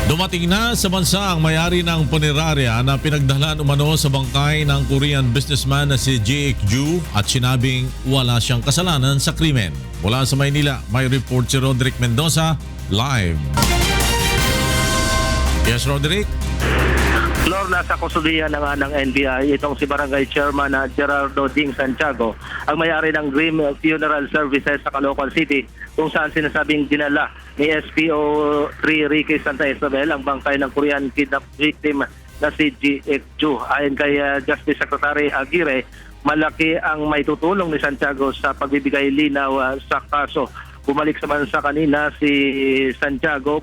Dumating na sa bansa ang may-ari ng punerarya na pinagdalhan umano sa bangkay ng Korean businessman na si Jae-ek Joo at sinabing wala siyang kasalanan sa krimen. Mula sa Maynila, may report si Roderick Mendoza live. Yes, Roderick? Lord, nasa kustudiyan na nga ng NBI itong si Barangay Chairman na Gerardo Ding Santiago, ang may-ari ng Dream Funeral Services sa Caloocan City, kung saan sinasabing dinala ni SPO3 Ricky Santa Isabel ang bangkay ng Korean kidnap victim na si Jae-ek Joo. Ayon kay Justice Secretary Aguirre, malaki ang may tutulong ni Santiago sa pagbibigay linaw sa kaso. Bumalik sa bansa kanina si Santiago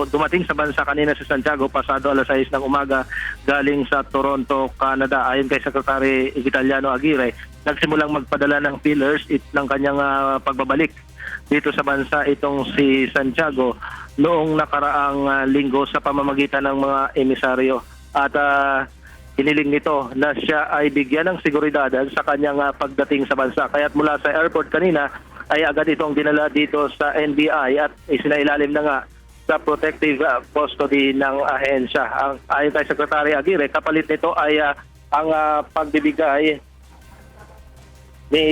dumating sa bansa kanina si Santiago pasado alas 6 ng umaga galing sa Toronto, Canada. Ayon kay Secretary Vitaliano Aguirre, nagsimulang magpadala ng pillars ng kanyang pagbabalik dito sa bansa itong si Santiago noong nakaraang linggo sa pamamagitan ng mga emisaryo. At hiniling nito na siya ay bigyan ng seguridad sa kanyang pagdating sa bansa. Kaya't mula sa airport kanina ay agad itong dinala dito sa NBI at isinailalim na nga sa protective custody ng ahensya. Ayon kay Secretary Aguirre, kapalit nito ay ang pagbibigay ni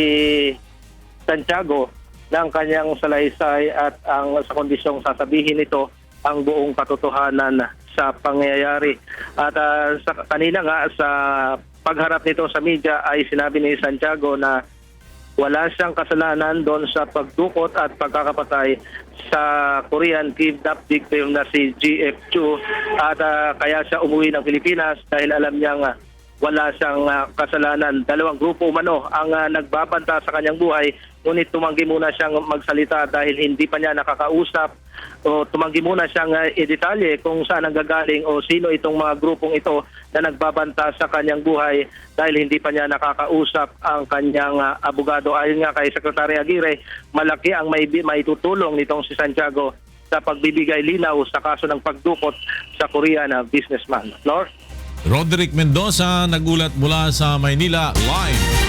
Santiago ng kanyang salaysay at ang sa kondisyong sasabihin nito ang buong katotohanan sa pangyayari. At kanina nga sa pagharap nito sa media ay sinabi ni Santiago na wala siyang kasalanan doon sa pagdukot at pagkakapatay sa Korean kidnap victim na si Jae-ek Joo at kaya siya umuwi ng Pilipinas dahil alam niyang wala siyang kasalanan. Dalawang grupo umano ang nagbabanta sa kanyang buhay, ngunit tumanggi muna siyang magsalita dahil hindi pa niya nakakausap o tumanggi muna siyang i-detalye kung saan ang gagaling o sino itong mga grupong ito na nagbabanta sa kanyang buhay dahil hindi pa niya nakakausap ang kanyang abogado. Ayon nga kay Secretary Aguirre, malaki ang may tutulong nitong si Santiago sa pagbibigay linaw sa kaso ng pagdukot sa Korean businessman. Lord? Roderick Mendoza nagulat mula sa Maynila live.